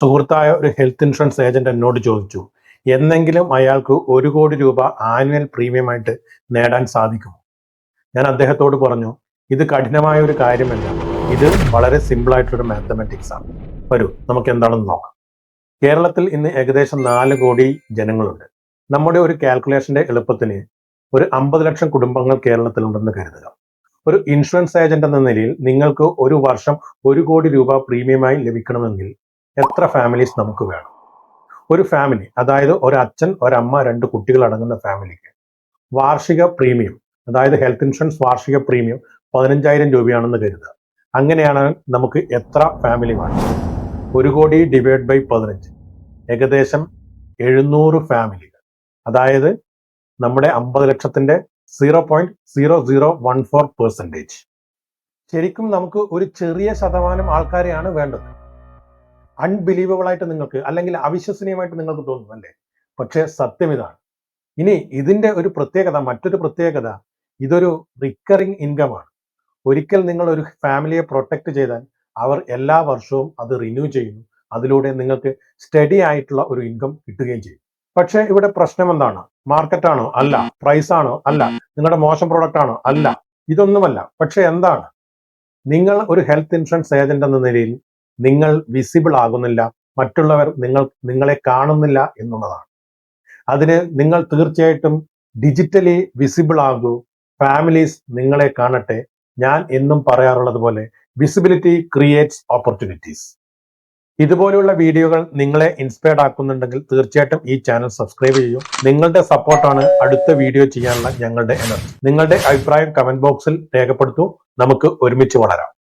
സുഹൃത്തായ ഒരു health insurance agent എന്നോട് ചോദിച്ചു, എന്നെങ്കിലും അയാൾക്ക് 1 കോടി രൂപ ആനുവൽ പ്രീമിയമായിട്ട് നേടാൻ സാധിക്കുമോ? ഞാൻ അദ്ദേഹത്തോട് പറഞ്ഞു, ഇത് കഠിനമായ ഒരു കാര്യമല്ല, ഇത് വളരെ സിമ്പിൾ ആയിട്ടൊരു മാത്തമാറ്റിക്സ് ആണ്. വരൂ, നമുക്ക് എന്താണെന്ന് നോക്കാം. കേരളത്തിൽ ഇന്ന് ഏകദേശം 4 കോടി ജനങ്ങളുണ്ട്. നമ്മുടെ ഒരു കാൽക്കുലേഷന്റെ എളുപ്പത്തിന് ഒരു 50 ലക്ഷം കുടുംബങ്ങൾ കേരളത്തിലുണ്ടെന്ന് കരുതുക. ഒരു ഇൻഷുറൻസ് ഏജന്റ് എന്ന നിലയിൽ നിങ്ങൾക്ക് ഒരു വർഷം 1 കോടി രൂപ പ്രീമിയമായി ലഭിക്കണമെങ്കിൽ എത്ര ഫാമിലീസ് നമുക്ക് വേണം? ഒരു ഫാമിലി, അതായത് ഒരു അച്ഛൻ, ഒരമ്മ, 2 കുട്ടികൾ അടങ്ങുന്ന ഫാമിലിക്ക് വാർഷിക പ്രീമിയം, അതായത് ഹെൽത്ത് ഇൻഷുറൻസ് വാർഷിക പ്രീമിയം 15,000 രൂപയാണെന്ന് കരുതുക. അങ്ങനെയാണ് നമുക്ക് എത്ര ഫാമിലി വേണം? 1 കോടി ഡിവൈഡ് ബൈ 15, ഏകദേശം 700 ഫാമിലികൾ. അതായത് നമ്മുടെ 50 ലക്ഷത്തിന്റെ 0.0014%. ശരിക്കും നമുക്ക് ഒരു ചെറിയ ശതമാനം ആൾക്കാരെയാണ് വേണ്ടത്. അൺബിലീവബിൾ ആയിട്ട് നിങ്ങൾക്ക്, അല്ലെങ്കിൽ അവിശ്വസനീയമായിട്ട് നിങ്ങൾക്ക് തോന്നും അല്ലേ? പക്ഷേ സത്യം ഇതാണ്. ഇനി ഇതിന്റെ ഒരു പ്രത്യേകത, മറ്റൊരു പ്രത്യേകത, ഇതൊരു റിക്കറിംഗ് ഇൻകം ആണ്. ഒരിക്കൽ നിങ്ങൾ ഒരു ഫാമിലിയെ പ്രൊട്ടക്ട് ചെയ്താൽ അവർ എല്ലാ വർഷവും അത് റിന്യൂ ചെയ്യുന്നു. അതിലൂടെ നിങ്ങൾക്ക് സ്റ്റഡി ആയിട്ടുള്ള ഒരു ഇൻകം കിട്ടുകയും ചെയ്യും. പക്ഷേ ഇവിടെ പ്രശ്നം എന്താണ്? മാർക്കറ്റ് ആണോ? അല്ല. പ്രൈസ് ആണോ? അല്ല. നിങ്ങളുടെ മോശം പ്രോഡക്റ്റ് ആണോ? അല്ല. ഇതൊന്നുമല്ല. പക്ഷെ എന്താണ്? നിങ്ങൾ ഒരു ഹെൽത്ത് ഇൻഷുറൻസ് ഏജന്റ് എന്ന നിലയിൽ നിങ്ങൾ വിസിബിൾ ആകുന്നില്ല, മറ്റുള്ളവർ നിങ്ങളെ കാണുന്നില്ല എന്നുള്ളതാണ്. അതിന് നിങ്ങൾ തീർച്ചയായിട്ടും ഡിജിറ്റലി വിസിബിൾ ആകൂ. ഫാമിലീസ് നിങ്ങളെ കാണട്ടെ. ഞാൻ എന്നും പറയാറുള്ളത് പോലെ, വിസിബിലിറ്റി ക്രിയേറ്റ്സ് ഓപ്പർച്യൂണിറ്റീസ്. ഇതുപോലെയുള്ള വീഡിയോകൾ നിങ്ങളെ ഇൻസ്പയർഡ് ആക്കുന്നുണ്ടെങ്കിൽ തീർച്ചയായിട്ടും ഈ ചാനൽ സബ്സ്ക്രൈബ് ചെയ്യൂ. നിങ്ങളുടെ സപ്പോർട്ടാണ് അടുത്ത വീഡിയോ ചെയ്യാനുള്ള ഞങ്ങളുടെ എനർജി. നിങ്ങളുടെ അഭിപ്രായം കമന്റ് ബോക്സിൽ രേഖപ്പെടുത്തൂ. നമുക്ക് ഒരുമിച്ച് വളരാം.